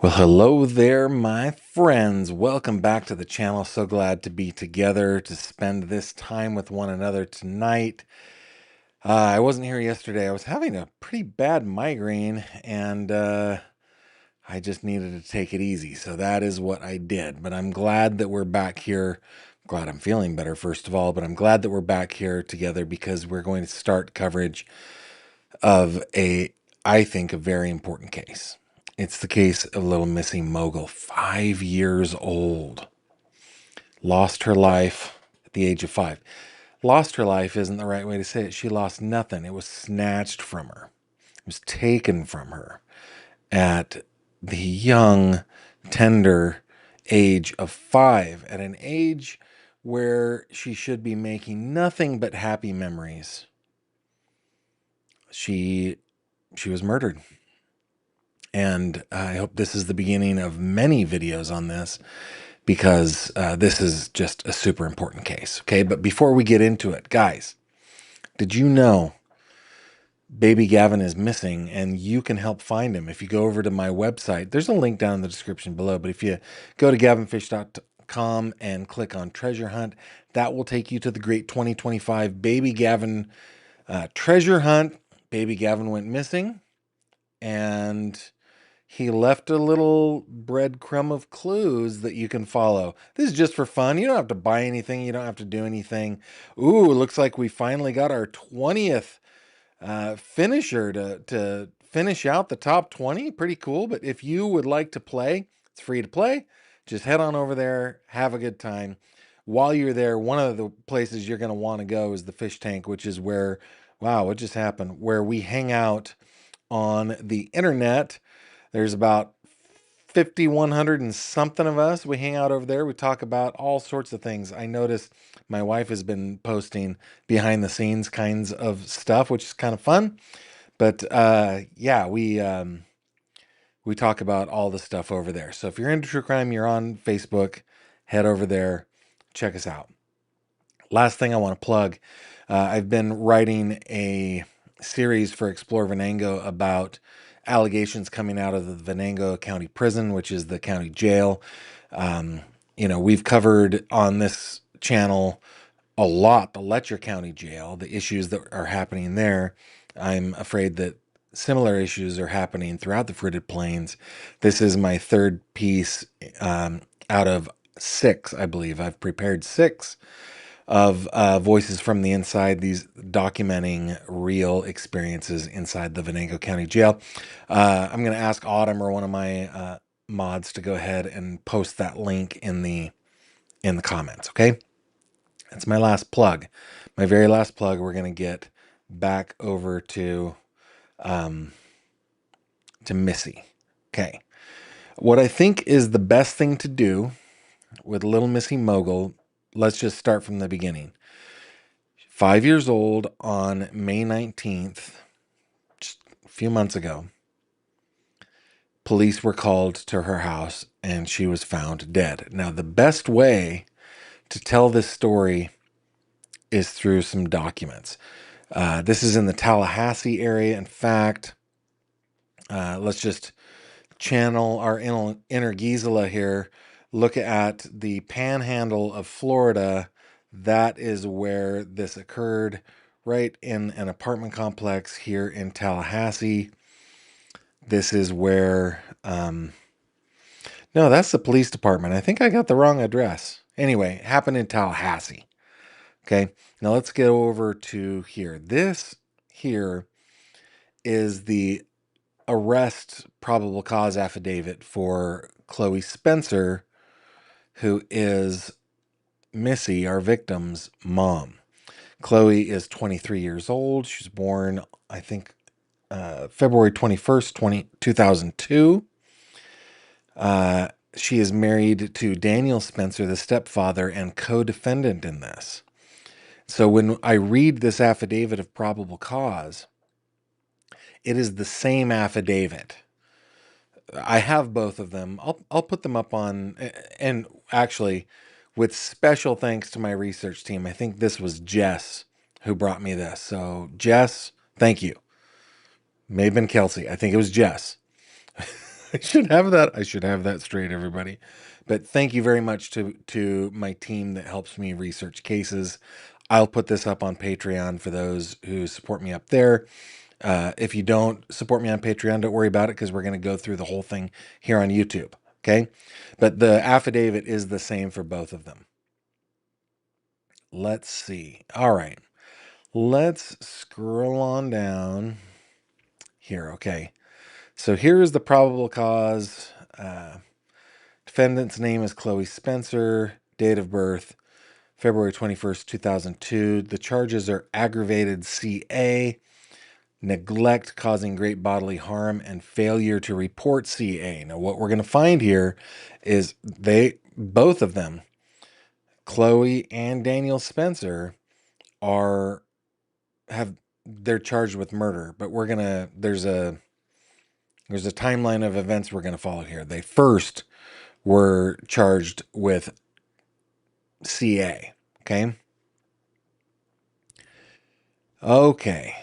Well, hello there, my friends. Welcome back to the channel. So glad to be together to spend this time with one another tonight. I wasn't here yesterday. I was having a pretty bad migraine and I just needed to take it easy. So that is what I did. But I'm glad that we're back here. Glad I'm feeling better, first of all, but I'm glad that we're back here together because we're going to start coverage of I think, a very important case. It's the case of little Missy Mogle, 5 years old. Lost her life at the age of 5. Lost her life isn't the right way to say it. She lost nothing. It was snatched from her. It was taken from her at the young, tender age of 5, at an age where she should be making nothing but happy memories. She was murdered. And I hope this is the beginning of many videos on this because this is just a super important case. Okay, but before we get into it, guys, did you know baby Gavin is missing and you can help find him? If you go over to my website, there's a link down in the description below, but if you go to gavinfish.com and click on treasure hunt, that will take you to the great 2025 baby Gavin treasure hunt. Baby Gavin went missing and he left a little breadcrumb of clues that you can follow. This is just for fun. You don't have to buy anything. You don't have to do anything. Ooh, looks like we finally got our 20th finisher to finish out the top 20. Pretty cool. But if you would like to play, it's free to play. Just head on over there. Have a good time. While you're there, one of the places you're going to want to go is the fish tank, which is where, wow, what just happened? Where we hang out on the internet. There's about 5,100 and something of us. We hang out over there. We talk about all sorts of things. I noticed my wife has been posting behind the scenes kinds of stuff, which is kind of fun. But yeah, we talk about all the stuff over there. So if you're into true crime, you're on Facebook, head over there, check us out. Last thing I want to plug, I've been writing a series for Explore Venango about allegations coming out of the Venango County Prison, which is the county jail. We've covered on this channel a lot the Letcher County Jail, the issues that are happening there. I'm afraid that similar issues are happening throughout the Fruited Plains. This is my third piece out of 6, I believe. I've prepared 6 of voices from the inside, these documenting real experiences inside the Venango County Jail. I'm going to ask Autumn or one of my mods to go ahead and post that link in the comments. Okay, that's my last plug, my very last plug. We're going to get back over to Missy. Okay, what I think is the best thing to do with little Missy Mogle. Let's just start from the beginning. 5 years old on May 19th, just a few months ago, police were called to her house and she was found dead. Now, the best way to tell this story is through some documents. This is in the Tallahassee area. In fact, let's just channel our inner Gisela here. Look at the panhandle of Florida. That is where this occurred, right in an apartment complex here in Tallahassee. This is where, no, that's the police department. I think I got the wrong address. Anyway, happened in Tallahassee. Okay, now let's get over to here. This here is the arrest probable cause affidavit for Chloe Spencer, who is Missy, our victim's mom. Chloe is 23 years old. She was born, I think, February 21st, 2002. She is married to Daniel Spencer, the stepfather and co-defendant in this. So when I read this affidavit of probable cause, it is the same affidavit. I have both of them. I'll put them up on, and actually, with special thanks to my research team, I think this was Jess who brought me this. So Jess, thank you. May have been Kelsey. I think it was Jess. I should have that. I should have that straight, everybody. But thank you very much to my team that helps me research cases. I'll put this up on Patreon for those who support me up there. If you don't support me on Patreon, don't worry about it because we're going to go through the whole thing here on YouTube. Okay. But the affidavit is the same for both of them. Let's see. All right. Let's scroll on down here. Okay. So here's the probable cause. Defendant's name is Cloe Spencer. Date of birth, February 21st, 2002. The charges are aggravated CA, neglect causing great bodily harm, and failure to report CA. Now, what we're going to find here is both of them, Cloe and Daniel Spencer, they're charged with murder, but there's a timeline of events we're going to follow here. They first were charged with CA. Okay. Okay.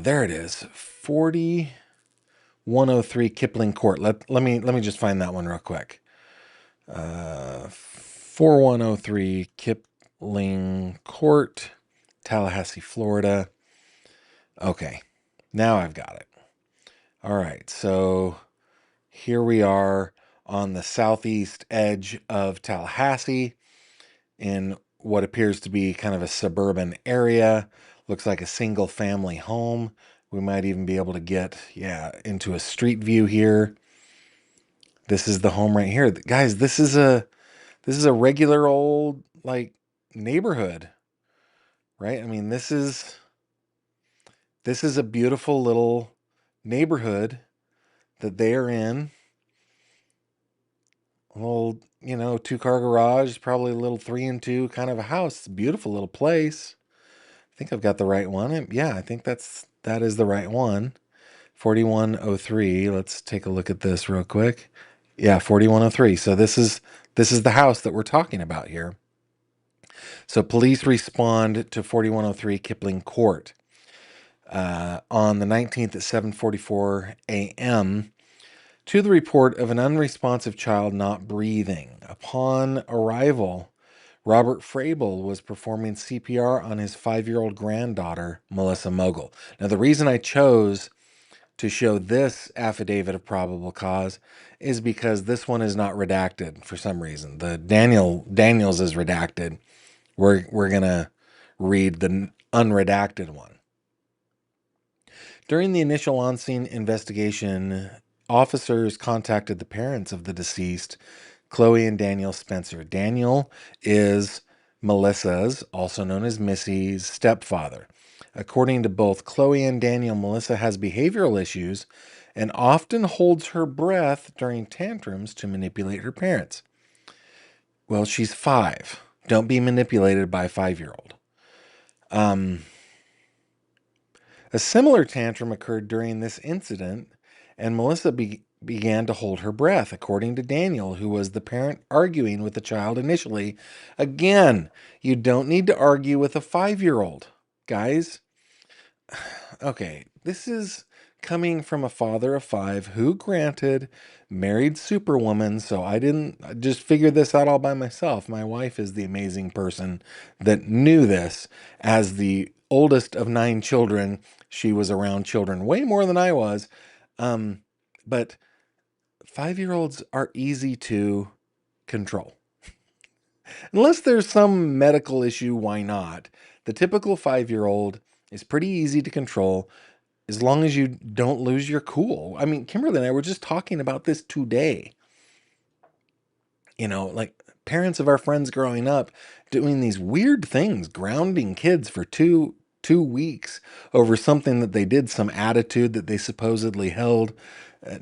There it is. 4103 Kipling Court. Let me just find that one real quick. 4103 Kipling Court, Tallahassee, Florida. Okay. Now I've got it. All right. So here we are on the southeast edge of Tallahassee in what appears to be kind of a suburban area. Looks like a single family home. We might even be able to get, into a street view here. This is the home right here. Guys, this is a regular old like neighborhood, right? I mean, this is a beautiful little neighborhood that they are in. A little, 2-car garage, probably a little 3 and 2 kind of a house. It's a beautiful little place. I think I've got the right one. Yeah, I think that is the right one. 4103. Let's take a look at this real quick. Yeah, 4103. So this is the house that we're talking about here. So police respond to 4103 Kipling Court on the 19th at 7:44 a.m. to the report of an unresponsive child not breathing. Upon arrival, Robert Frabel was performing CPR on his 5-year-old granddaughter, Melissa Mogle. Now, the reason I chose to show this affidavit of probable cause is because this one is not redacted for some reason. The Daniels is redacted. We're gonna read the unredacted one. During the initial on-scene investigation, officers contacted the parents of the deceased, Cloe and Daniel Spencer. Daniel is Melissa's, also known as Missy's, stepfather. According to both Cloe and Daniel, Melissa has behavioral issues and often holds her breath during tantrums to manipulate her parents. Well, she's 5. Don't be manipulated by a 5-year-old. A similar tantrum occurred during this incident, and Melissa began to hold her breath, according to Daniel, who was the parent arguing with the child initially. Again, you don't need to argue with a 5-year-old, guys. Okay, this is coming from a father of 5 who, granted, married Superwoman, so I didn't just figure this out all by myself. My wife is the amazing person that knew this. As the oldest of 9 children, she was around children way more than I was. But 5-year-olds are easy to control. Unless there's some medical issue, why not? The typical 5-year-old is pretty easy to control as long as you don't lose your cool. I mean, Kimberly and I were just talking about this today. Like parents of our friends growing up doing these weird things, grounding kids for two weeks over something that they did, some attitude that they supposedly held,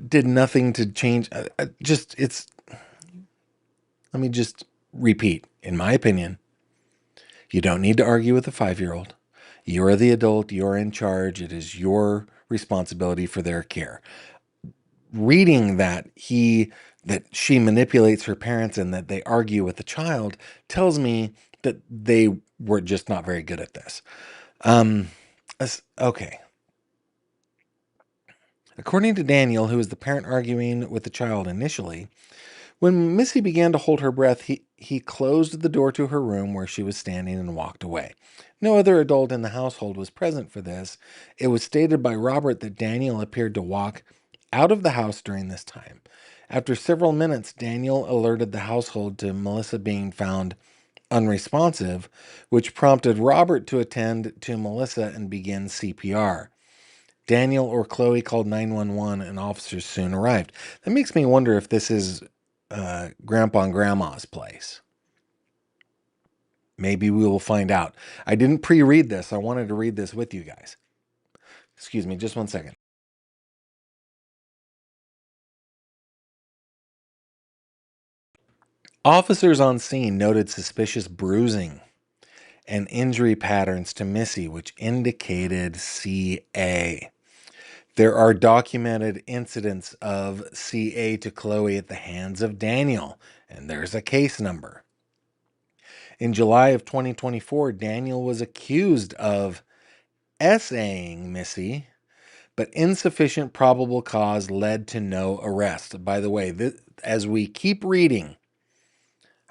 did nothing to change. Let me just repeat, in my opinion, you don't need to argue with a 5-year-old. You're the adult, you're in charge. It is your responsibility for their care. Reading that she manipulates her parents and that they argue with the child tells me that they were just not very good at this. Okay. According to Daniel, who was the parent arguing with the child initially, when Missy began to hold her breath, he closed the door to her room where she was standing and walked away. No other adult in the household was present for this. It was stated by Robert that Daniel appeared to walk out of the house during this time. After several minutes, Daniel alerted the household to Melissa being found unresponsive, which prompted Robert to attend to Melissa and begin CPR. Daniel or Chloe called 911 and officers soon arrived. That makes me wonder if this is Grandpa and Grandma's place. Maybe we will find out. I didn't pre-read this. I wanted to read this with you guys. Excuse me, just one second. Officers on scene noted suspicious bruising and injury patterns to Missy, which indicated CA. There are documented incidents of CA to Chloe at the hands of Daniel, and there's a case number. In July of 2024, Daniel was accused of essaying Missy, but insufficient probable cause led to no arrest. By the way, as we keep reading,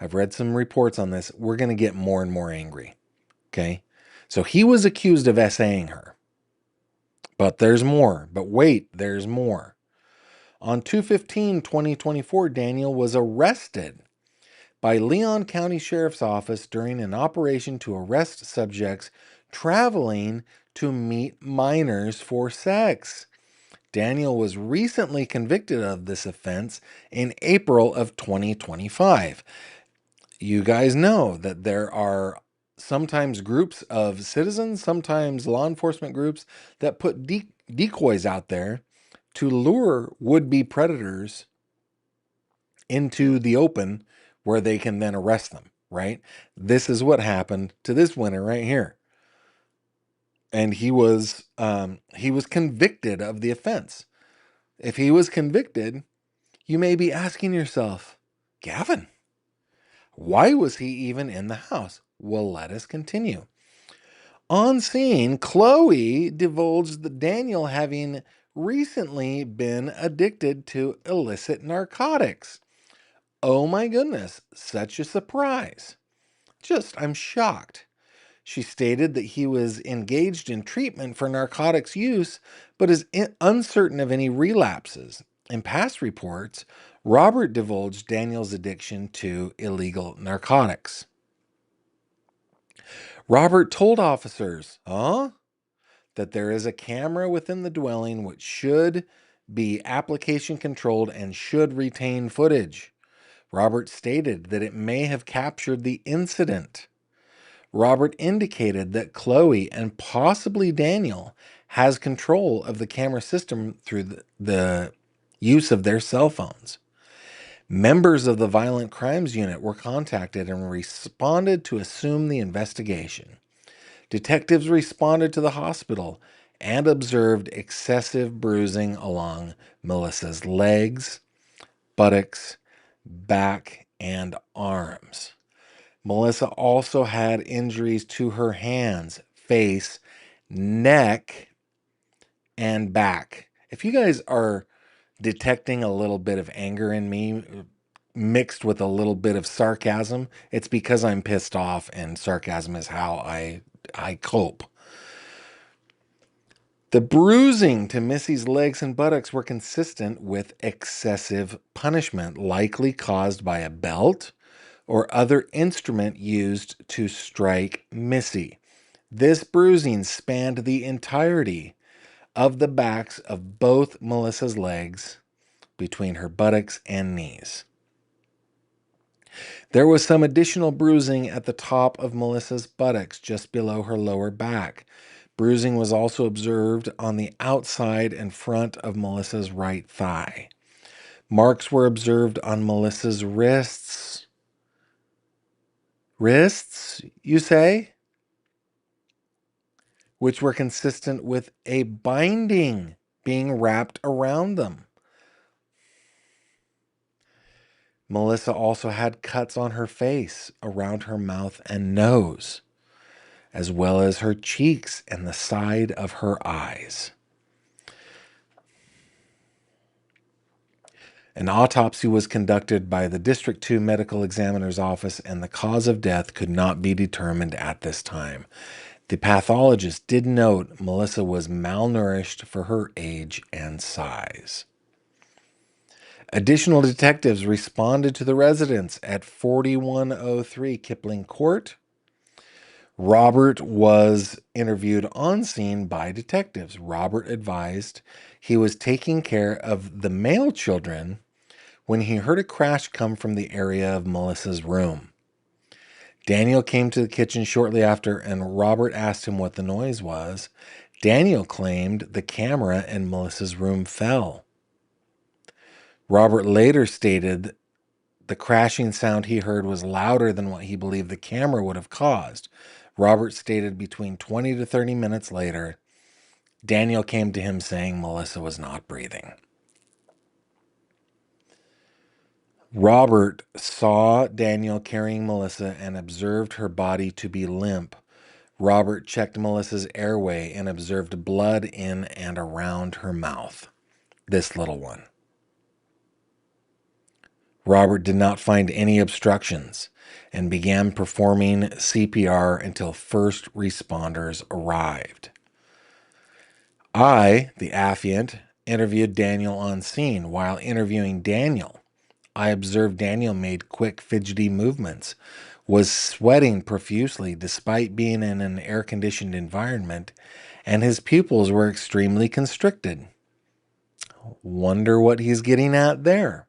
I've read some reports on this, we're going to get more and more angry. Okay? So he was accused of essaying her. But there's more. But wait, there's more. On 2/15/2024, Daniel was arrested by Leon County Sheriff's Office during an operation to arrest subjects traveling to meet minors for sex. Daniel was recently convicted of this offense in April of 2025. You guys know that there are sometimes groups of citizens, sometimes law enforcement groups that put decoys out there to lure would-be predators into the open where they can then arrest them, right? This is what happened to this winner right here. And he was convicted of the offense. If he was convicted, you may be asking yourself, Gavin, why was he even in the house? Well, let us continue. On scene, Chloe divulged that Daniel having recently been addicted to illicit narcotics. Oh my goodness, such a surprise. I'm shocked. She stated that he was engaged in treatment for narcotics use, but is uncertain of any relapses. In past reports, Robert divulged Daniel's addiction to illegal narcotics. Robert told officers, that there is a camera within the dwelling which should be application controlled and should retain footage. Robert stated that it may have captured the incident. Robert indicated that Chloe and possibly Daniel has control of the camera system through the use of their cell phones. Members of the Violent Crimes Unit were contacted and responded to assume the investigation. Detectives responded to the hospital and observed excessive bruising along Melissa's legs, buttocks, back, and arms. Melissa also had injuries to her hands, face, neck, and back. If you guys are detecting a little bit of anger in me mixed with a little bit of sarcasm, it's because I'm pissed off, and sarcasm is how I cope. The bruising to Missy's legs and buttocks were consistent with excessive punishment, likely caused by a belt or other instrument used to strike Missy. This bruising spanned the entirety of the backs of both Melissa's legs between her buttocks and knees. There was some additional bruising at the top of Melissa's buttocks just below her lower back. Bruising was also observed on the outside and front of Melissa's right thigh. Marks were observed on Melissa's wrists. Wrists, you say? Which were consistent with a binding being wrapped around them. Melissa also had cuts on her face, around her mouth and nose, as well as her cheeks and the side of her eyes. An autopsy was conducted by the District 2 Medical Examiner's Office, and the cause of death could not be determined at this time. The pathologist did note Melissa was malnourished for her age and size. Additional detectives responded to the residence at 4103 Kipling Court. Robert was interviewed on scene by detectives. Robert advised he was taking care of the male children when he heard a crash come from the area of Melissa's room. Daniel came to the kitchen shortly after, and Robert asked him what the noise was. Daniel claimed the camera in Melissa's room fell. Robert later stated the crashing sound he heard was louder than what he believed the camera would have caused. Robert stated between 20 to 30 minutes later, Daniel came to him saying Melissa was not breathing. Robert saw Daniel carrying Melissa and observed her body to be limp. Robert checked Melissa's airway and observed blood in and around her mouth. This little one. Robert did not find any obstructions and began performing CPR until first responders arrived. I, the affiant, interviewed Daniel on scene. While interviewing Daniel, I observed Daniel made quick, fidgety movements, was sweating profusely despite being in an air-conditioned environment, and his pupils were extremely constricted. Wonder what he's getting at there.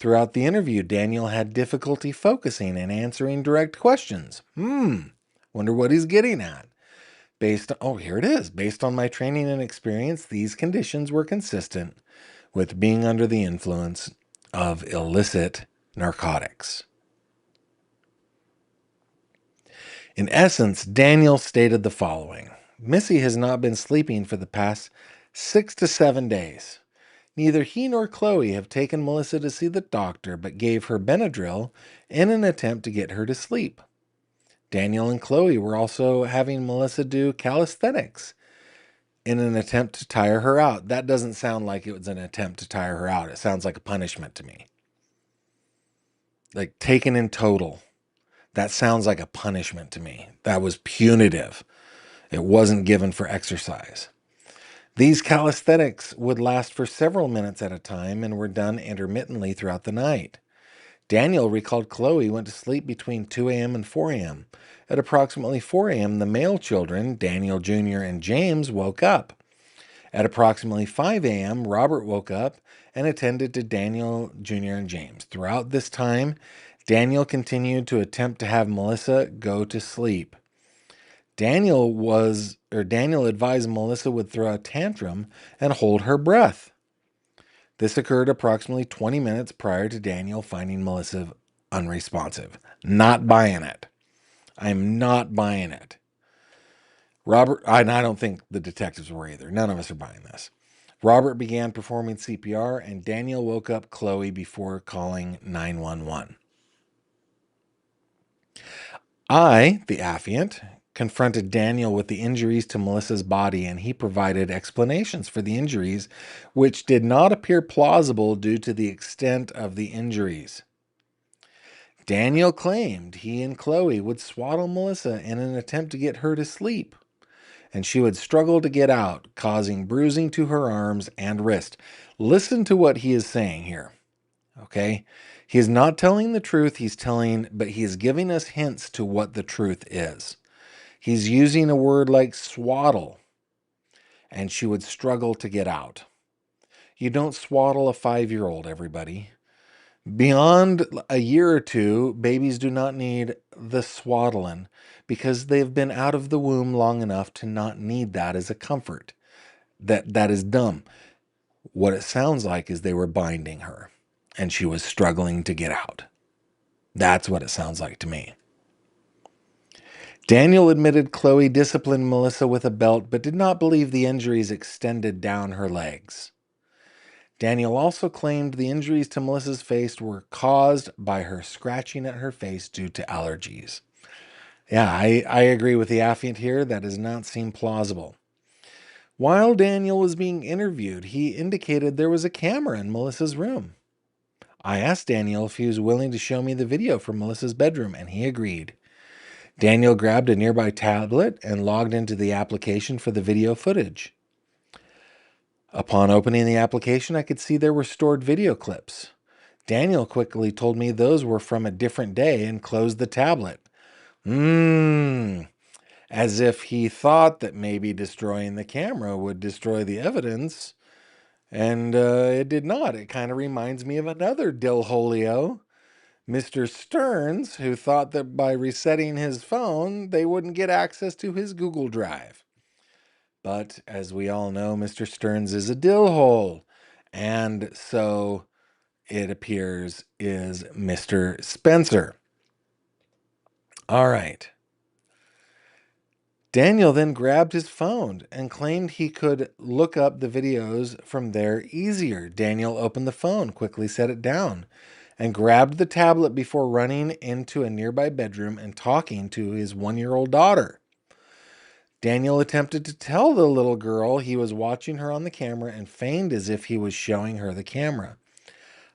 Throughout the interview, Daniel had difficulty focusing and answering direct questions. Wonder what he's getting at. Here it is. Based on my training and experience, these conditions were consistent with being under the influence of illicit narcotics. In essence, Daniel stated the following. Missy has not been sleeping for the past 6 to 7 days. Neither he nor Cloe have taken Melissa to see the doctor, but gave her Benadryl in an attempt to get her to sleep. Daniel and Cloe were also having Melissa do calisthenics in an attempt to tire her out. That doesn't sound like it was an attempt to tire her out. It sounds like a punishment to me. Like taken in total. That sounds like a punishment to me. That was punitive. It wasn't given for exercise. These calisthenics would last for several minutes at a time and were done intermittently throughout the night. Daniel recalled Cloe went to sleep between 2 a.m. and 4 a.m. At approximately 4 a.m., the male children, Daniel Jr. and James, woke up. At approximately 5 a.m., Robert woke up and attended to Daniel Jr. and James. Throughout this time, Daniel continued to attempt to have Melissa go to sleep. Daniel advised Melissa would throw a tantrum and hold her breath. This occurred approximately 20 minutes prior to Daniel finding Melissa unresponsive. Not buying it. I'm not buying it. Robert, and I don't think the detectives were either. None of us are buying this. Robert began performing CPR, and Daniel woke up Cloe before calling 911. I, the affiant, confronted Daniel with the injuries to Melissa's body, and he provided explanations for the injuries, which did not appear plausible due to the extent of the injuries. Daniel claimed he and Cloe would swaddle Melissa in an attempt to get her to sleep, and she would struggle to get out, causing bruising to her arms and wrist. Listen to what he is saying here, okay? He is not telling the truth, but he is giving us hints to what the truth is. He's using a word like swaddle, and she would struggle to get out. You don't swaddle a 5-year-old, everybody. Beyond a year or two, babies do not need the swaddling because they've been out of the womb long enough to not need that as a comfort. That is dumb. What it sounds like is they were binding her and she was struggling to get out. That's what it sounds like to me. Daniel admitted Cloe disciplined Melissa with a belt, but did not believe the injuries extended down her legs. Daniel also claimed the injuries to Melissa's face were caused by her scratching at her face due to allergies. Yeah, I agree with the affiant here. That does not seem plausible. While Daniel was being interviewed, he indicated there was a camera in Melissa's room. I asked Daniel if he was willing to show me the video from Melissa's bedroom, and he agreed. Daniel grabbed a nearby tablet and logged into the application for the video footage. Upon opening the application, I could see there were stored video clips. Daniel quickly told me those were from a different day and closed the tablet. As if he thought that maybe destroying the camera would destroy the evidence. And it did not. It kind of reminds me of another Dilholio, Mr. Stearns, who thought that by resetting his phone, they wouldn't get access to his Google Drive. But as we all know, Mr. Stearns is a dillhole. And so it appears is Mr. Spencer. All right. Daniel then grabbed his phone and claimed he could look up the videos from there easier. Daniel opened the phone, quickly set it down, and grabbed the tablet before running into a nearby bedroom and talking to his 1-year-old daughter. Daniel attempted to tell the little girl he was watching her on the camera and feigned as if he was showing her the camera.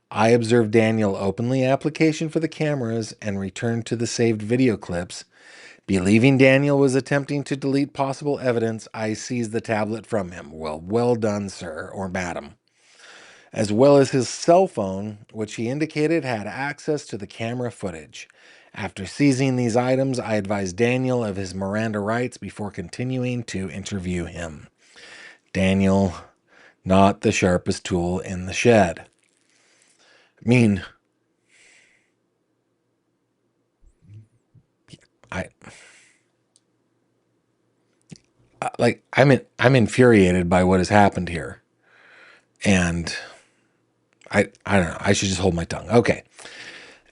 I observed Daniel open the application for the cameras and returned to the saved video clips. Believing Daniel was attempting to delete possible evidence, I seized the tablet from him. Well done, sir or madam. As well as his cell phone, which he indicated had access to the camera footage. After seizing these items, I advised Daniel of his Miranda rights before continuing to interview him. Daniel, not the sharpest tool in the shed. I mean, I'm infuriated by what has happened here, and I don't know. I should just hold my tongue. Okay.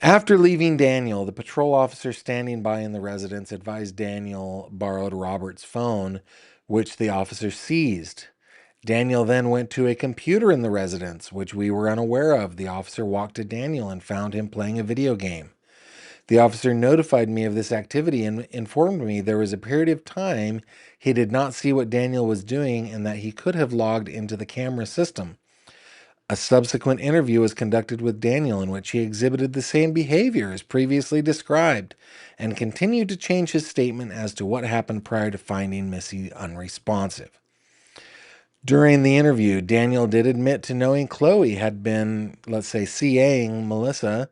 After leaving Daniel, the patrol officer standing by in the residence advised Daniel borrowed Robert's phone, which the officer seized. Daniel then went to a computer in the residence, which we were unaware of. The officer walked to Daniel and found him playing a video game. The officer notified me of this activity and informed me there was a period of time he did not see what Daniel was doing and that he could have logged into the camera system. A subsequent interview was conducted with Daniel in which he exhibited the same behavior as previously described and continued to change his statement as to what happened prior to finding Missy unresponsive. During the interview, Daniel did admit to knowing Cloe had been, let's say, CAing Melissa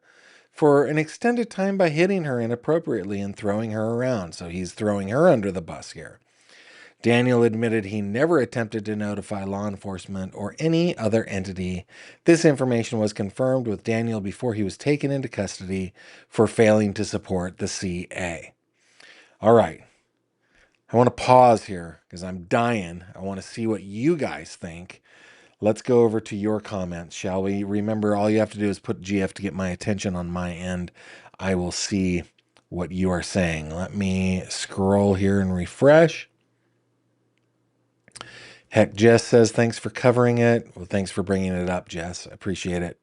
for an extended time by hitting her inappropriately and throwing her around. So he's throwing her under the bus here. Daniel admitted he never attempted to notify law enforcement or any other entity. This information was confirmed with Daniel before he was taken into custody for failing to support the CA. All right. I want to pause here because I'm dying. I want to see what you guys think. Let's go over to your comments, shall we? Remember, all you have to do is put GF to get my attention on my end. I will see what you are saying. Let me scroll here and refresh. Heck, Jess says, thanks for covering it. Well, thanks for bringing it up, Jess. I appreciate it.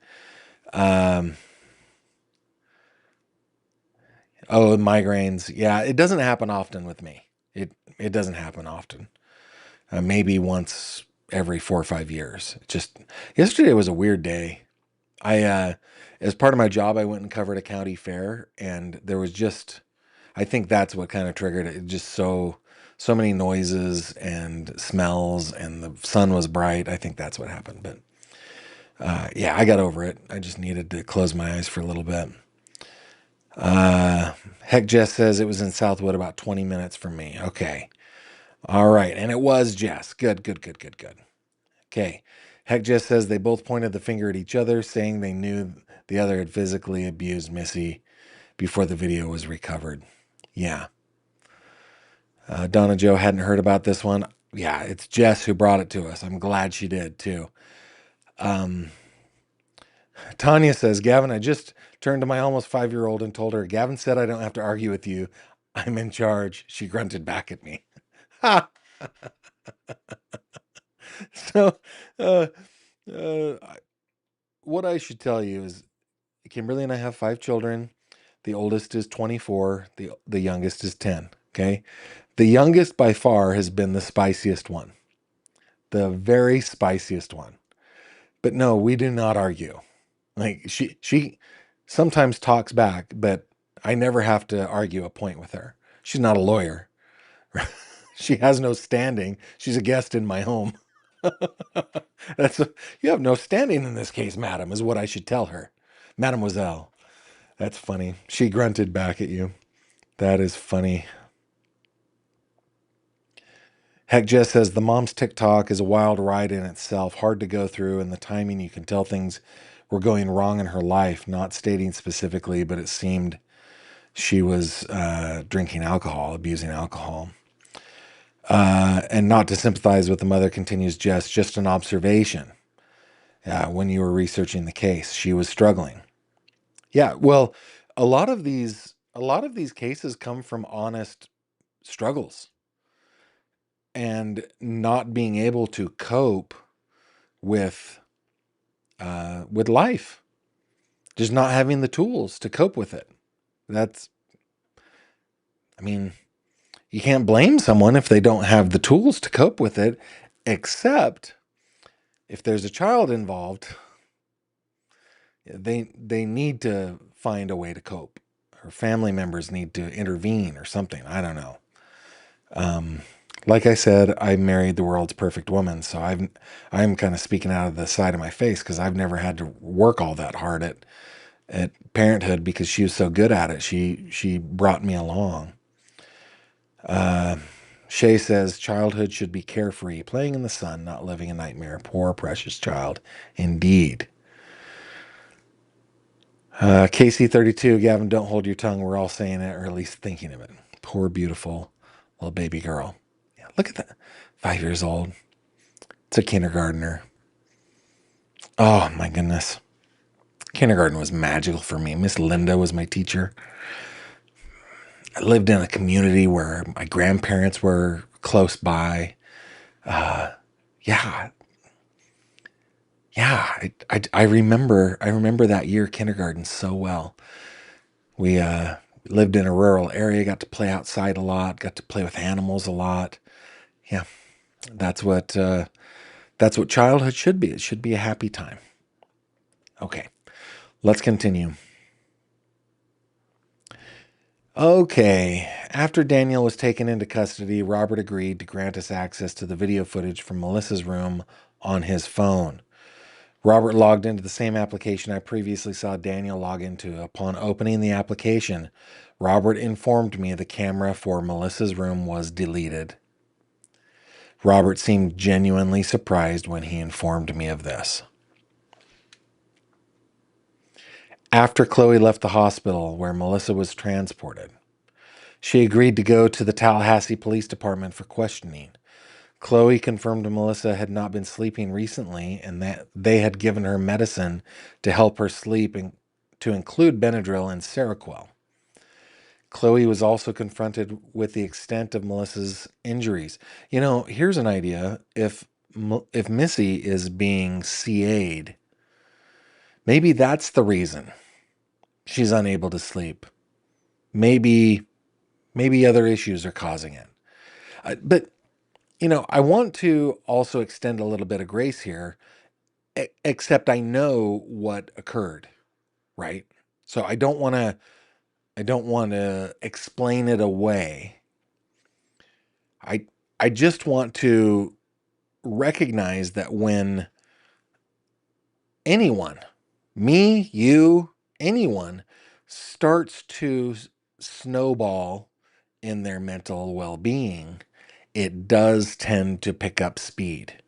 Migraines. Yeah, it doesn't happen often with me. It doesn't happen often. Maybe once every 4 or 5 years. Yesterday was a weird day. As part of my job, I went and covered a county fair, and there was I think that's what kind of triggered it. Just so many noises and smells, and the sun was bright. I think that's what happened. But yeah, I got over it. I just needed to close my eyes for a little bit. Heck, Jess says it was in Southwood, about 20 minutes from me. Okay. All right. And it was Jess. Good. Okay. Heck, Jess says they both pointed the finger at each other, saying they knew the other had physically abused Missy before the video was recovered. Yeah. Donna Jo hadn't heard about this one. Yeah, it's Jess who brought it to us. I'm glad she did, too. Tanya says, Gavin, I just turned to my almost 5-year-old and told her, Gavin said I don't have to argue with you. I'm in charge. She grunted back at me. Ha! So, what I should tell you is Kimberly and I have 5 children. The oldest is 24. The youngest is 10. Okay. The youngest by far has been the spiciest one. The very spiciest one. But no, we do not argue. Like she sometimes talks back, but I never have to argue a point with her. She's not a lawyer. She has no standing. She's a guest in my home. You have no standing in this case, madam, is what I should tell her. Mademoiselle. That's funny. She grunted back at you. That is funny. Heck Jess says the mom's TikTok is a wild ride in itself, hard to go through, and the timing you can tell things were going wrong in her life, not stating specifically, but it seemed she was drinking alcohol, abusing alcohol. And not to sympathize with the mother, continues Jess, just an observation. When you were researching the case, she was struggling. Yeah, well, a lot of these cases come from honest struggles and not being able to cope with life, just not having the tools to cope with it. That's, I mean, you can't blame someone if they don't have the tools to cope with it, except if there's a child involved, they need to find a way to cope, or family members need to intervene or something. I don't know. Like I said, I married the world's perfect woman, so I'm kind of speaking out of the side of my face because I've never had to work all that hard at parenthood because she was so good at it. She brought me along. Shay says childhood should be carefree, playing in the sun, not living a nightmare. Poor precious child, indeed. KC32, Gavin, don't hold your tongue. We're all saying it, or at least thinking of it. Poor beautiful little baby girl. Yeah, look at that. 5 years old. It's a kindergartner. Oh my goodness. Kindergarten was magical for me. Miss Linda was my teacher. I lived in a community where my grandparents were close by. Yeah. Yeah. I remember that year kindergarten so well. We lived in a rural area, got to play outside a lot, got to play with animals a lot. Yeah. That's what childhood should be. It should be a happy time. Okay. Let's continue. Okay. After Daniel was taken into custody, Robert agreed to grant us access to the video footage from Melissa's room on his phone. Robert logged into the same application I previously saw Daniel log into. Upon opening the application, Robert informed me the camera for Melissa's room was deleted. Robert seemed genuinely surprised when he informed me of this. After Chloe left the hospital where Melissa was transported, she agreed to go to the Tallahassee Police Department for questioning. Chloe confirmed Melissa had not been sleeping recently and that they had given her medicine to help her sleep, to include Benadryl and Seroquel. Chloe was also confronted with the extent of Melissa's injuries. Here's an idea. If Missy is being CA'd, maybe that's the reason she's unable to sleep. Maybe other issues are causing it. But I want to also extend a little bit of grace here, except I know what occurred, right? So I don't want to explain it away. I just want to recognize that when anyone, me, you, anyone, starts to snowball in their mental well-being, it does tend to pick up speed.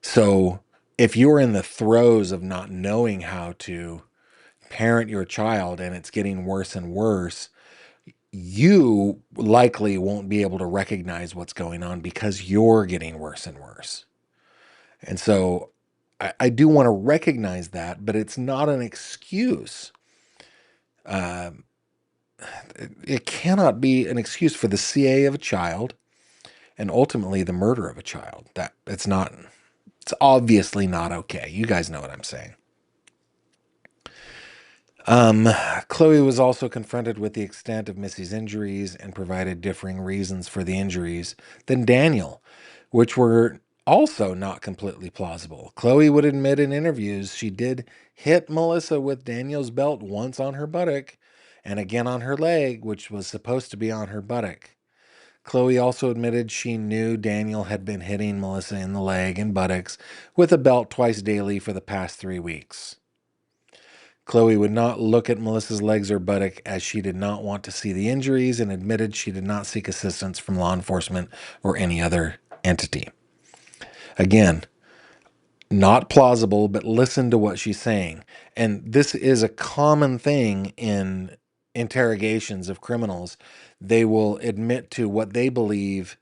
So if you're in the throes of not knowing how to parent your child and it's getting worse and worse, you likely won't be able to recognize what's going on because you're getting worse and worse. And so I do want to recognize that, but it's not an excuse. It cannot be an excuse for the CA of a child and ultimately the murder of a child. It's obviously not okay. You guys know what I'm saying. Chloe was also confronted with the extent of Missy's injuries and provided differing reasons for the injuries than Daniel, which were Also not completely plausible. Cloe would admit in interviews she did hit Melissa with Daniel's belt once on her buttock and again on her leg, which was supposed to be on her buttock. Cloe also admitted she knew Daniel had been hitting Melissa in the leg and buttocks with a belt twice daily for the past 3 weeks. Cloe would not look at Melissa's legs or buttock as she did not want to see the injuries and admitted she did not seek assistance from law enforcement or any other entity. Again, not plausible, but listen to what she's saying. And this is a common thing in interrogations of criminals. They will admit to what they believe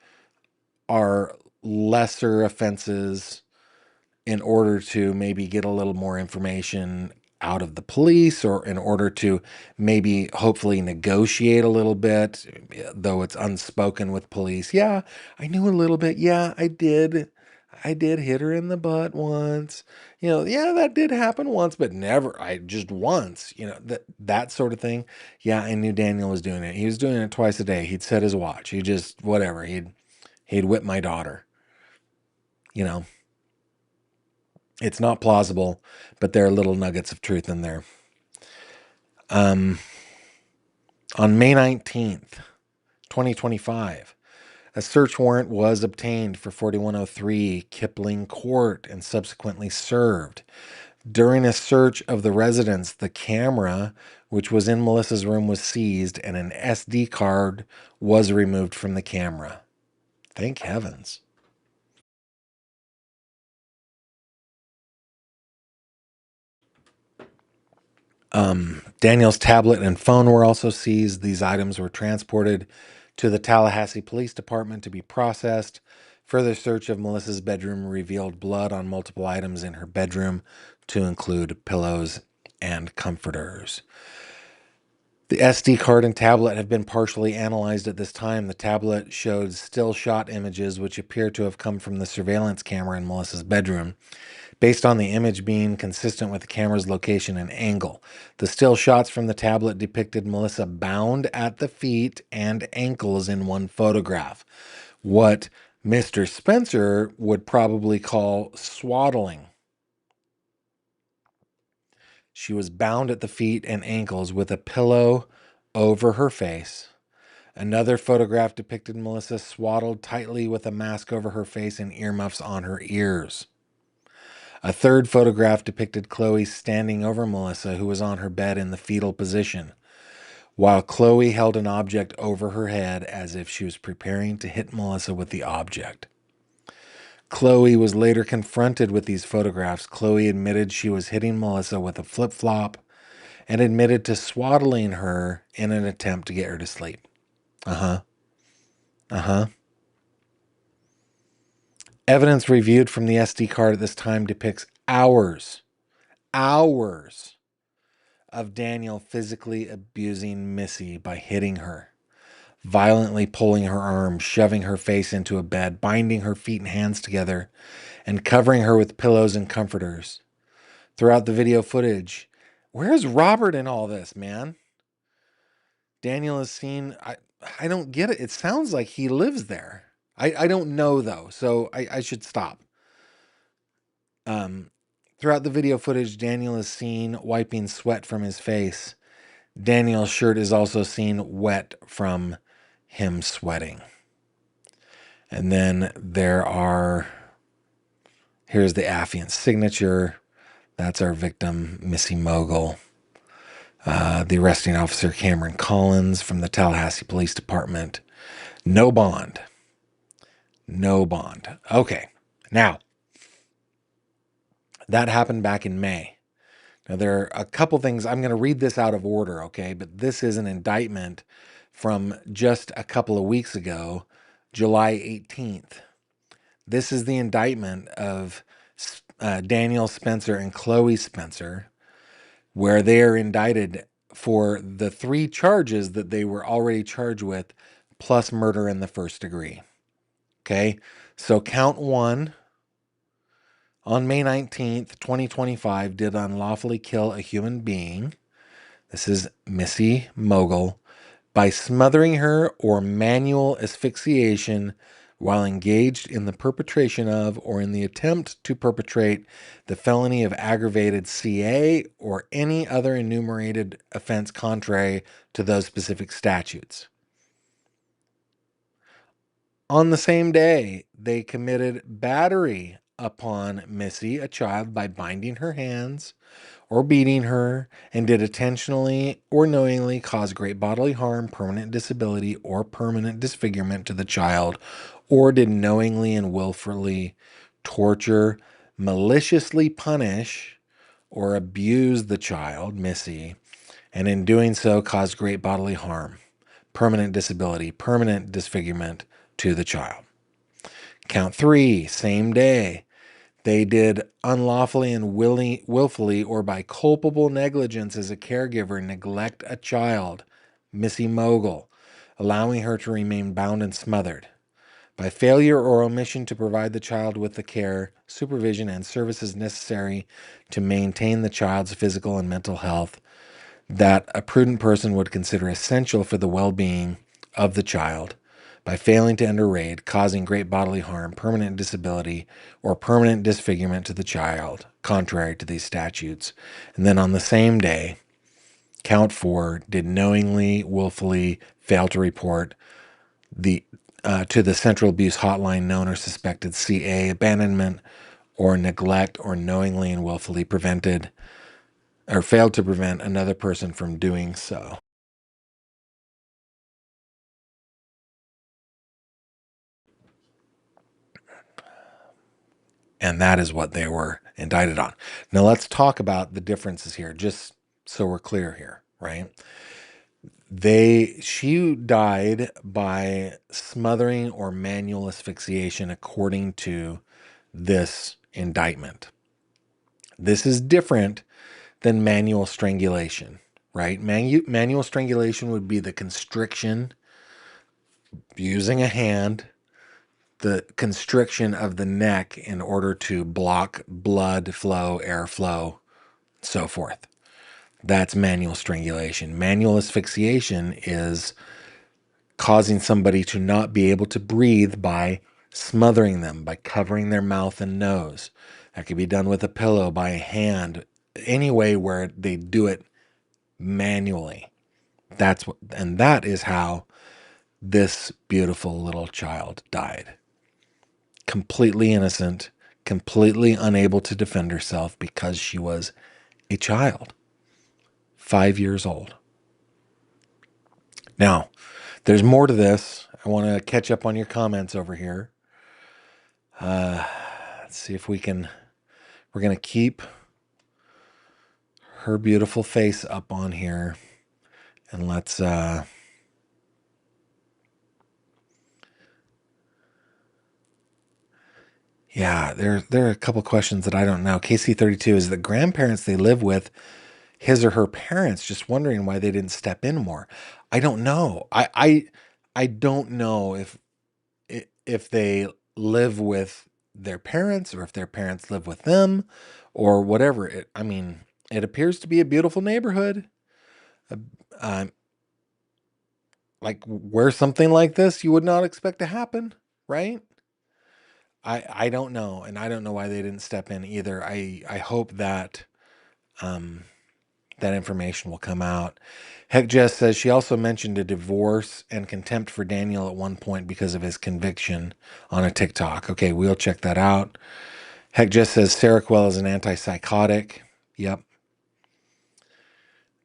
are lesser offenses in order to maybe get a little more information out of the police, or in order to maybe hopefully negotiate a little bit, though it's unspoken with police. Yeah, I knew a little bit. Yeah, I did. I did hit her in the butt once. Yeah, that did happen once, but never, I just once, that sort of thing. Yeah, I knew Daniel was doing it. He was doing it twice a day. He'd set his watch. He just, whatever. He'd whip my daughter. It's not plausible, but there are little nuggets of truth in there. On May 19th, 2025, a search warrant was obtained for 4103 Kipling Court and subsequently served. During a search of the residence, the camera, which was in Melissa's room, was seized and an SD card was removed from the camera. Thank heavens. Daniel's tablet and phone were also seized. These items were transported to the Tallahassee Police Department to be processed. Further search of Melissa's bedroom revealed blood on multiple items in her bedroom, to include pillows and comforters. The SD card and tablet have been partially analyzed at this time. The tablet showed still shot images which appear to have come from the surveillance camera in Melissa's bedroom, based on the image being consistent with the camera's location and angle. The still shots from the tablet depicted Melissa bound at the feet and ankles in one photograph, what Mr. Spencer would probably call swaddling. She was bound at the feet and ankles with a pillow over her face. Another photograph depicted Melissa swaddled tightly with a mask over her face and earmuffs on her ears. A third photograph depicted Cloe standing over Melissa, who was on her bed in the fetal position, while Cloe held an object over her head as if she was preparing to hit Melissa with the object. Cloe was later confronted with these photographs. Cloe admitted she was hitting Melissa with a flip-flop and admitted to swaddling her in an attempt to get her to sleep. Evidence reviewed from the SD card at this time depicts hours of Daniel physically abusing Missy by hitting her, violently pulling her arm, shoving her face into a bed, binding her feet and hands together, and covering her with pillows and comforters. Throughout the video footage, where's Robert in all this, man? Daniel is seen. I don't get it. It sounds like he lives there. I don't know, though, so I should stop. Throughout the video footage, Daniel is seen wiping sweat from his face. Daniel's shirt is also seen wet from him sweating. And then here's the affiant signature. That's our victim, Missy Mogle. The arresting officer, Cameron Collins, from the Tallahassee Police Department. No bond. Okay, now, that happened back in May. Now, there are a couple things. I'm going to read this out of order, okay? But this is an indictment from just a couple of weeks ago, July 18th. This is the indictment of Daniel Spencer and Cloe Spencer, where they are indicted for the 3 charges that they were already charged with, plus murder in the first degree. Okay, so count 1, on May 19th, 2025, did unlawfully kill a human being. This is Missy Mogle by smothering her or manual asphyxiation while engaged in the perpetration of or in the attempt to perpetrate the felony of aggravated CA or any other enumerated offense contrary to those specific statutes. On the same day, they committed battery upon Missy, a child, by binding her hands or beating her, and did intentionally or knowingly cause great bodily harm, permanent disability, or permanent disfigurement to the child, or did knowingly and willfully torture, maliciously punish, or abuse the child, Missy, and in doing so cause great bodily harm, permanent disability, permanent disfigurement to the child. Count 3, same day. They did unlawfully and willfully or by culpable negligence as a caregiver neglect a child, Missy Mogle, allowing her to remain bound and smothered. By failure or omission to provide the child with the care, supervision, and services necessary to maintain the child's physical and mental health that a prudent person would consider essential for the well-being of the child, by failing to enter aid, causing great bodily harm, permanent disability, or permanent disfigurement to the child, contrary to these statutes. And then on the same day, count 4, did knowingly, willfully fail to report to the Central Abuse Hotline known or suspected CA abandonment or neglect, or knowingly and willfully prevented or failed to prevent another person from doing so. And that is what they were indicted on. Now let's talk about the differences here, just so we're clear here, right? She died by smothering or manual asphyxiation according to this indictment. This is different than manual strangulation, right? Manual strangulation would be the constriction using a hand, the constriction of the neck in order to block blood flow, airflow, so forth. That's manual strangulation. Manual asphyxiation is causing somebody to not be able to breathe by smothering them, by covering their mouth and nose. That could be done with a pillow, by a hand, any way where they do it manually. That is how this beautiful little child died. Completely innocent, completely unable to defend herself because she was a child, 5 years old. Now, there's more to this. I want to catch up on your comments over here. Let's see if we're going to keep her beautiful face up on here. And let's, yeah, there are a couple questions that I don't know. KC32 is the grandparents they live with, his or her parents, just wondering why they didn't step in more. I don't know. I don't know if they live with their parents or if their parents live with them or whatever. I mean, it appears to be a beautiful neighborhood. Uh, like where something like this you would not expect to happen, right? I don't know, and I don't know why they didn't step in either. I hope that that information will come out. Heck Jess says she also mentioned a divorce and contempt for Daniel at one point because of his conviction on a TikTok. Okay, we'll check that out. Heck Jess says Seroquel is an antipsychotic. Yep.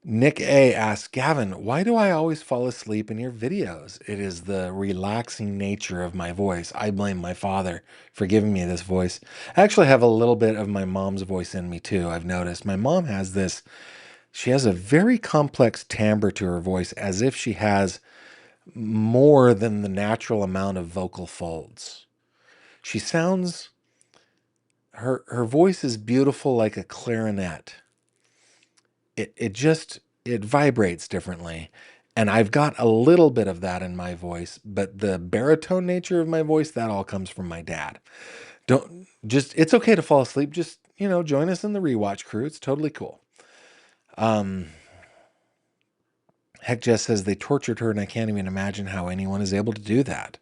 Nick A asks, Gavin, why do I always fall asleep in your videos? It is the relaxing nature of my voice. I blame my father for giving me this voice. I actually have a little bit of my mom's voice in me too. I've noticed my mom has this. She has a very complex timbre to her voice, as if she has more than the natural amount of vocal folds. She sounds, her voice is beautiful like a clarinet. It vibrates differently. And I've got a little bit of that in my voice, but the baritone nature of my voice, that all comes from my dad. It's okay to fall asleep. Just, join us in the rewatch crew. It's totally cool. Heck Jess says they tortured her, and I can't even imagine how anyone is able to do that.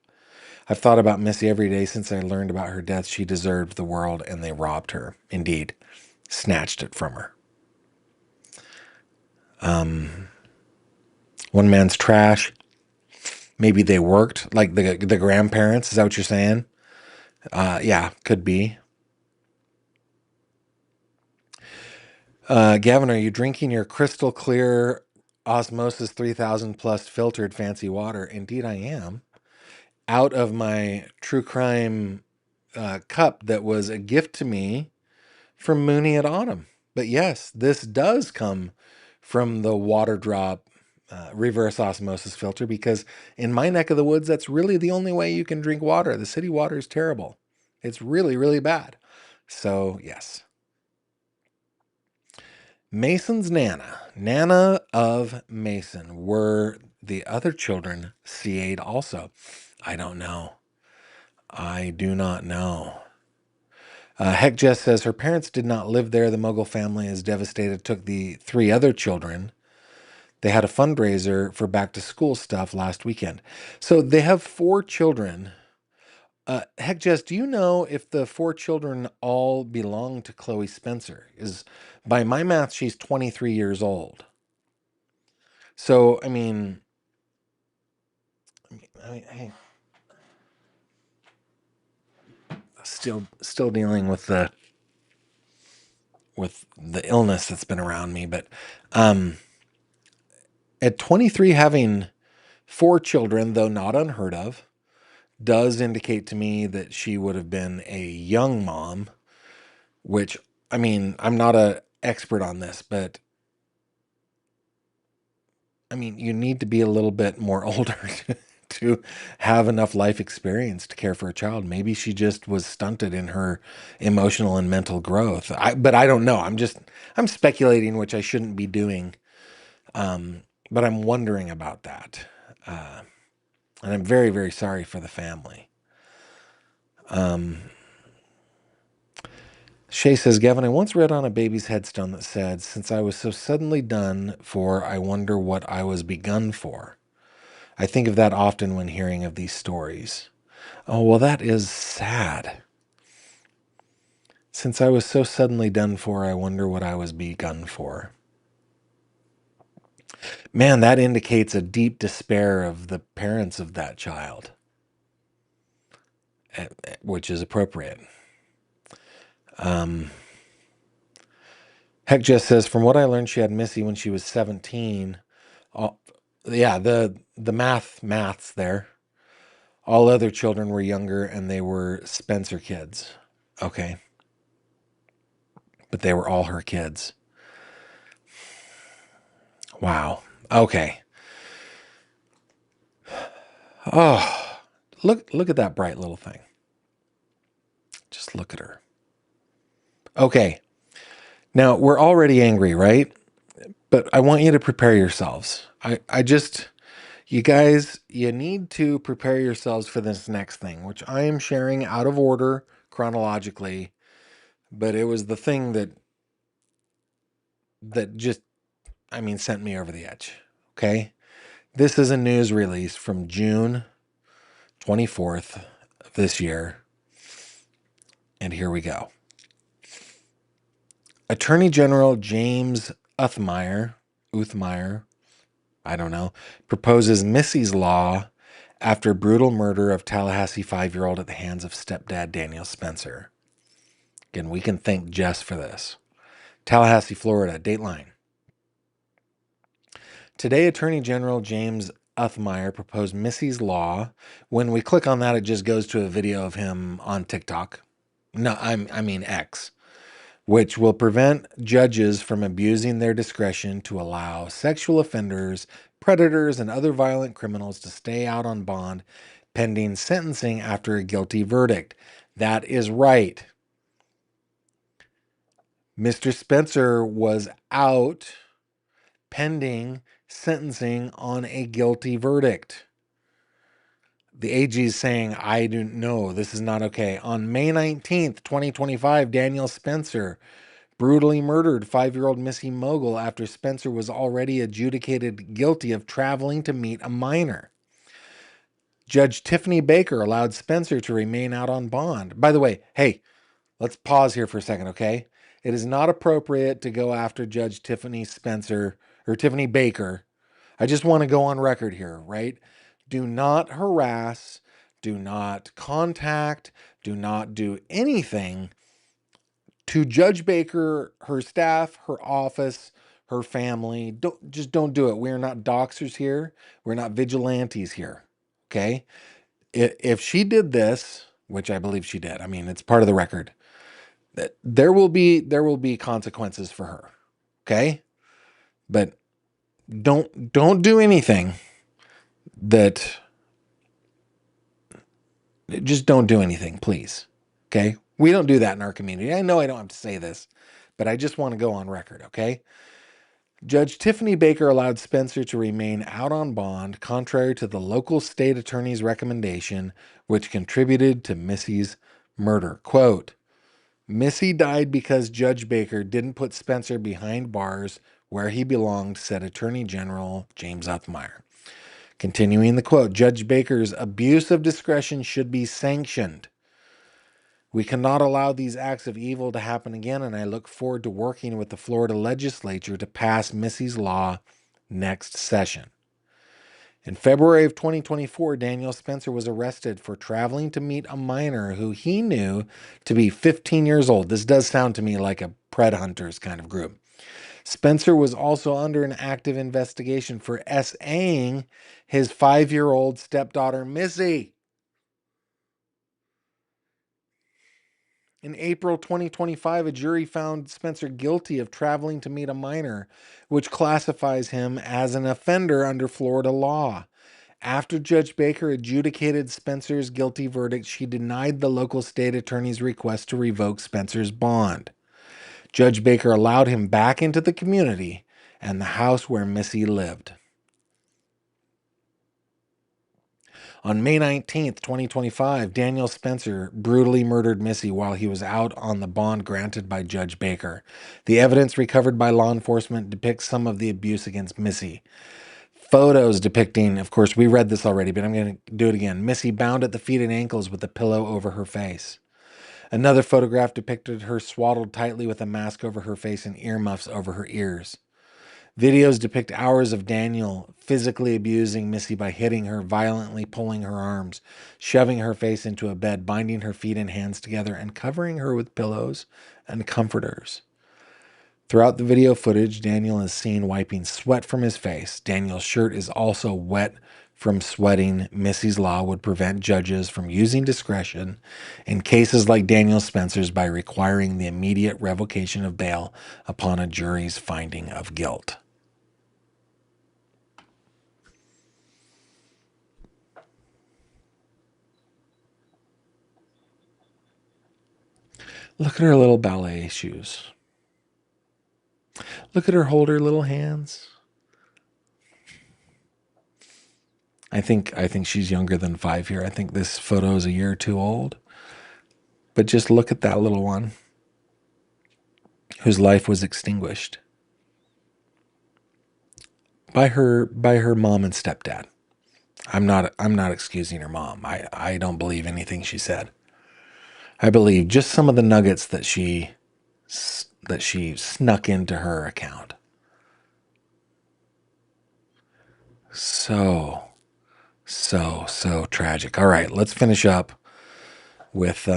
I've thought about Missy every day since I learned about her death. She deserved the world, and they robbed her. Indeed, snatched it from her. One man's trash. Maybe they worked like the grandparents. Is that what you're saying? Yeah, could be. Gavin, are you drinking your crystal clear Osmosis 3000 plus filtered fancy water? Indeed, I am. Out of my true crime cup that was a gift to me from Mooney at Autumn. But yes, this does come from the water drop reverse osmosis filter, because in my neck of the woods, that's really the only way you can drink water. The city water is terrible. It's really, really bad. So, yes. Mason's Nana of Mason. Were the other children CA'd also? I don't know. I do not know. Heck Jess says her parents did not live there. The Mogle family is devastated. Took the 3 other children. They had a fundraiser for back to school stuff last weekend. So they have 4 children. Heck Jess, do you know if the 4 children all belong to Chloe Spencer? Is by my math, she's 23 years old. So, I mean, hey, still dealing with the illness that's been around me, but at 23, having 4 children, though not unheard of, does indicate to me that she would have been a young mom, which, I mean, I'm not an expert on this, but I mean, you need to be a little bit more older to have enough life experience to care for a child. Maybe she just was stunted in her emotional and mental growth. But I don't know. I'm speculating, which I shouldn't be doing. But I'm wondering about that. And I'm very, very sorry for the family. Shay says, Gavin, I once read on a baby's headstone that said, since I was so suddenly done for, I wonder what I was begun for. I think of that often when hearing of these stories. Oh, well, that is sad. Since I was so suddenly done for, I wonder what I was begun for. Man, that indicates a deep despair of the parents of that child, which is appropriate. Heck just says, from what I learned, she had Missy when she was 17. Yeah, the maths there. All other children were younger, and they were Spencer kids. Okay. But they were all her kids. Wow. Okay. Oh, look at that bright little thing. Just look at her. Okay. Now, we're already angry, right? But I want you to prepare yourselves. You guys, you need to prepare yourselves for this next thing, which I am sharing out of order chronologically, but it was the thing that just, I mean, sent me over the edge. Okay. This is a news release from June 24th of this year. And here we go. Attorney General James Uthmire, I don't know, proposes Missy's Law after brutal murder of Tallahassee 5-year-old at the hands of stepdad Daniel Spencer. Again, we can thank Jess for this. Tallahassee, Florida, Dateline. Today, Attorney General James Uthmire proposed Missy's Law. When we click on that, it just goes to a video of him on TikTok. No, I mean X, which will prevent judges from abusing their discretion to allow sexual offenders, predators, and other violent criminals to stay out on bond pending sentencing after a guilty verdict. That is right. Mr. Spencer was out pending sentencing on a guilty verdict. The AG is saying, I don't know, this is not okay. On May 19th, 2025, Daniel Spencer brutally murdered 5-year-old Missy Mogle after Spencer was already adjudicated guilty of traveling to meet a minor. Judge Tiffany Baker allowed Spencer to remain out on bond. By the way, hey, let's pause here for a second, okay? It is not appropriate to go after Judge Tiffany Spencer or Tiffany Baker. I just want to go on record here, right? Do not harass, do not contact, do not do anything to Judge Baker, her staff, her office, her family. Don't do it. We are not doxers here. We're not vigilantes here. Okay? If she did this, which I believe she did, I mean, it's part of the record, that there will be consequences for her. Okay? But don't do anything that just don't do anything, please. Okay? We don't do that in our community. I know I don't have to say this, but I just want to go on record, okay? Judge Tiffany Baker allowed Spencer to remain out on bond, contrary to the local state attorney's recommendation, which contributed to Missy's murder. Quote, Missy died because Judge Baker didn't put Spencer behind bars where he belonged, said Attorney General James Uthmeyer. Continuing the quote, Judge Baker's abuse of discretion should be sanctioned. We cannot allow these acts of evil to happen again, and I look forward to working with the Florida legislature to pass Missy's law next session. In February of 2024, Daniel Spencer was arrested for traveling to meet a minor who he knew to be 15 years old. This does sound to me like a pred hunters kind of group. Spencer was also under an active investigation for SAing his 5-year-old stepdaughter, Missy. In April 2025, a jury found Spencer guilty of traveling to meet a minor, which classifies him as an offender under Florida law. After Judge Baker adjudicated Spencer's guilty verdict, she denied the local state attorney's request to revoke Spencer's bond. Judge Baker allowed him back into the community and the house where Missy lived. On May 19th, 2025, Daniel Spencer brutally murdered Missy while he was out on the bond granted by Judge Baker. The evidence recovered by law enforcement depicts some of the abuse against Missy. Photos depicting, of course, we read this already, but I'm going to do it again. Missy bound at the feet and ankles with a pillow over her face. Another photograph depicted her swaddled tightly with a mask over her face and earmuffs over her ears. Videos depict hours of Daniel physically abusing Missy by hitting her, violently pulling her arms, shoving her face into a bed, binding her feet and hands together, and covering her with pillows and comforters. Throughout the video footage, Daniel is seen wiping sweat from his face. Daniel's shirt is also wet from sweating. Missy's law would prevent judges from using discretion in cases like Daniel Spencer's by requiring the immediate revocation of bail upon a jury's finding of guilt. Look at her little ballet shoes. Look at her hold her little hands. I think she's younger than 5 here. I think this photo is a year or two old. But just look at that little one whose life was extinguished by her mom and stepdad. I'm not excusing her mom. I don't believe anything she said. I believe just some of the nuggets that she snuck into her account. So tragic. All right, let's finish up with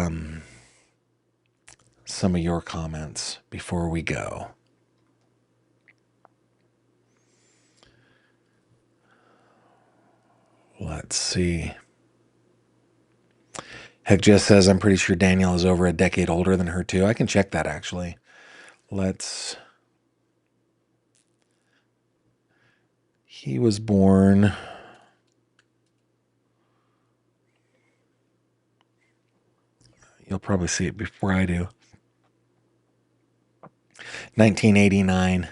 some of your comments before we go. Let's see. Heck just says, I'm pretty sure Daniel is over a decade older than her too. I can check that actually. He was born... You'll probably see it before I do. 1989.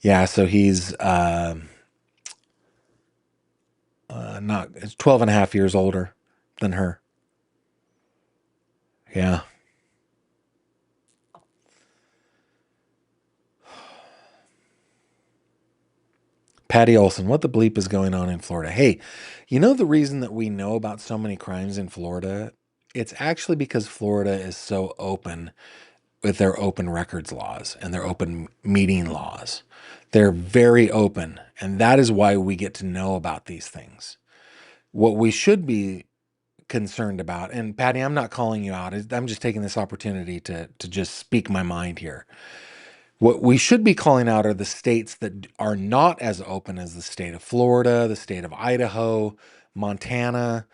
Yeah, so he's not 12 and a half years older than her. Yeah. Patty Olson, what the bleep is going on in Florida? Hey, you know the reason that we know about so many crimes in Florida? It's actually because Florida is so open with their open records laws and their open meeting laws. They're very open, and that is why we get to know about these things. What we should be concerned about, and Patty, I'm not calling you out. I'm just taking this opportunity to just speak my mind here. What we should be calling out are the states that are not as open as the state of Florida, the state of Idaho, Montana,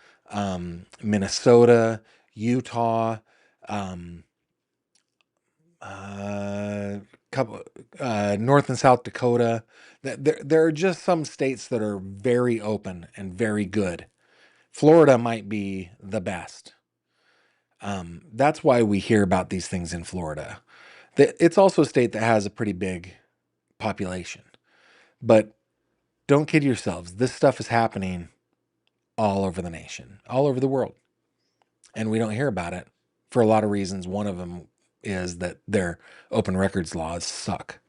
Minnesota, Utah, um, couple, North and South Dakota. There are just some states that are very open and very good. Florida might be the best. That's why we hear about these things in Florida. It's also a state that has a pretty big population. But don't kid yourselves. This stuff is happening all over the nation, all over the world. And we don't hear about it for a lot of reasons. One of them is that their open records laws suck.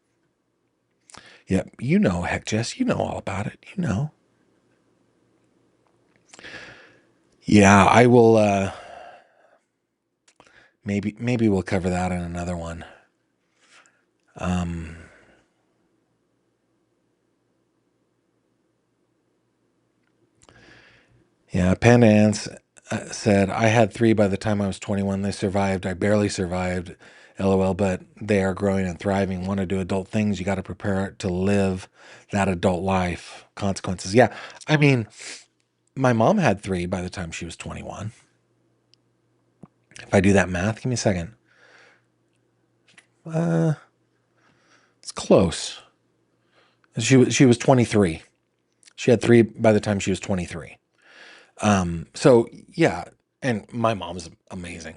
Yep, you know, heck, Jess, you know all about it. You know. Yeah, I will. Maybe we'll cover that in another one. Yeah, Panda Ants said, I had 3 by the time I was 21. They survived. I barely survived. LOL, but they are growing and thriving, want to do adult things. You got to prepare to live that adult life. Consequences. Yeah. I mean, my mom had 3 by the time she was 21. If I do that math, give me a second. It's close. She was 23. She had 3 by the time she was 23. So yeah, and my mom's amazing.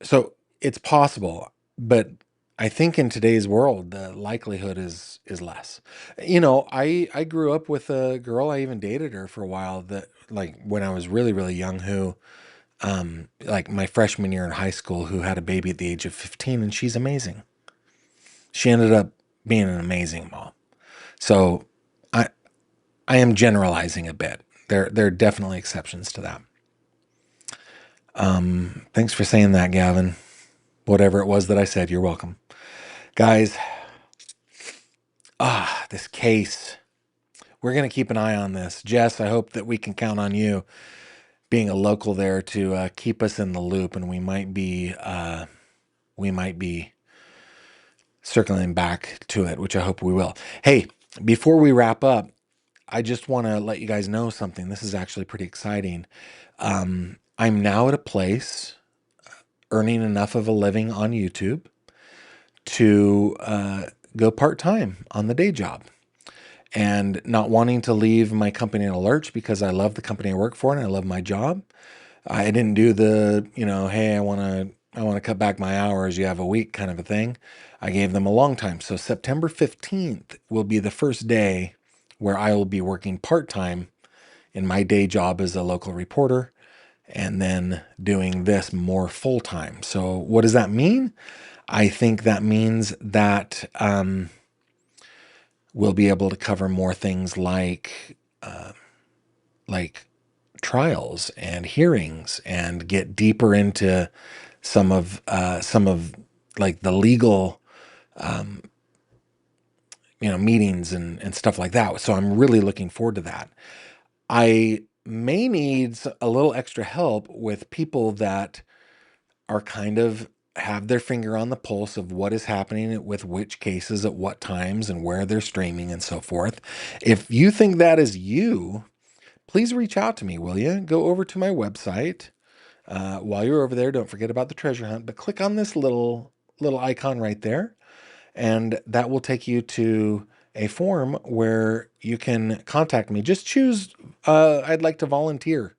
So it's possible, but I think in today's world, the likelihood is less. You know, I grew up with a girl. I even dated her for a while. That like when I was really really young, who like my freshman year in high school, who had a baby at the age of 15, and she's amazing. She ended up being an amazing mom. So I I am generalizing a bit. There are definitely exceptions to that. Thanks for saying that, Gavin. Whatever it was that I said, you're welcome. Guys, this case. We're going to keep an eye on this. Jess, I hope that we can count on you being a local there to keep us in the loop, and we might be circling back to it, which I hope we will. Hey, before we wrap up, I just want to let you guys know something. This is actually pretty exciting. I'm now at a place earning enough of a living on YouTube to go part-time on the day job, and not wanting to leave my company in a lurch because I love the company I work for and I love my job. I didn't do the, hey, I want to cut back my hours. You have a week kind of a thing. I gave them a long time. So September 15th will be the first day where I will be working part-time in my day job as a local reporter, and then doing this more full-time. So what does that mean? I think that means that we'll be able to cover more things like trials and hearings, and get deeper into some of like the legal meetings and stuff like that. So I'm really looking forward to that. I may need a little extra help with people that are kind of have their finger on the pulse of what is happening with which cases at what times and where they're streaming and so forth. If you think that is you, please reach out to me, will you? Go over to my website. While you're over there, don't forget about the treasure hunt, but click on this little icon right there, and that will take you to a form where you can contact me. Just choose, I'd like to volunteer.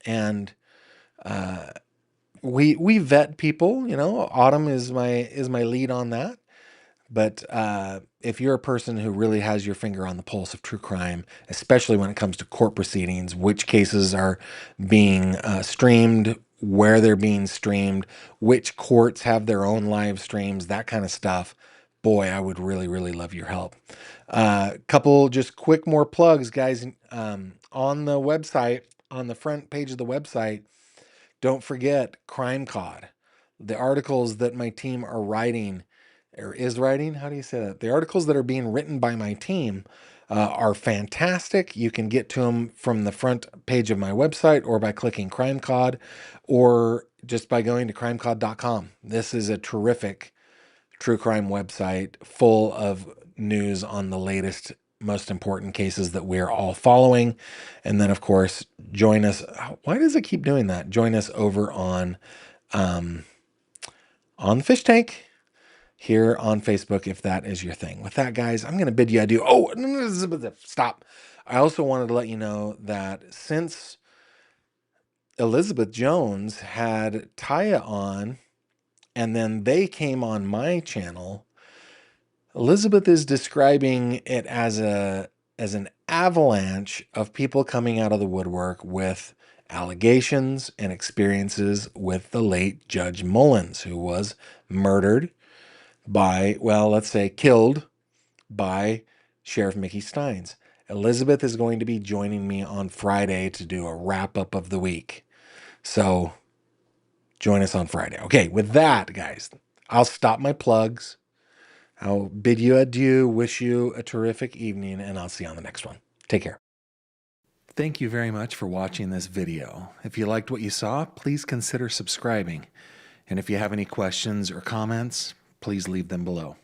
And we vet people, Autumn is my lead on that. But if you're a person who really has your finger on the pulse of true crime, especially when it comes to court proceedings, which cases are being streamed, where they're being streamed, which courts have their own live streams, that kind of stuff, boy, I would really, really love your help. Couple just quick more plugs, guys. On the website, on the front page of the website, don't forget Crime Cod. The articles that my team are writing, or is writing, how do you say that? The articles that are being written by my team are fantastic. You can get to them from the front page of my website or by clicking Crime Cod or just by going to crimecod.com. This is a terrific true crime website full of news on the latest, most important cases that we're all following. And then, of course, join us. Why does it keep doing that? Join us over on the Fish Tank here on Facebook if that is your thing. With that, guys, I'm going to bid you adieu. Oh, no, stop. I also wanted to let you know that since Elizabeth Jones had Taya on, and then they came on my channel, Elizabeth is describing it as an avalanche of people coming out of the woodwork with allegations and experiences with the late Judge Mullins, who was murdered by, well, let's say killed by Sheriff Mickey Steins. Elizabeth is going to be joining me on Friday to do a wrap up of the week. So join us on Friday. Okay, with that, guys, I'll stop my plugs. I'll bid you adieu, wish you a terrific evening, and I'll see you on the next one. Take care. Thank you very much for watching this video. If you liked what you saw, please consider subscribing. And if you have any questions or comments, please leave them below.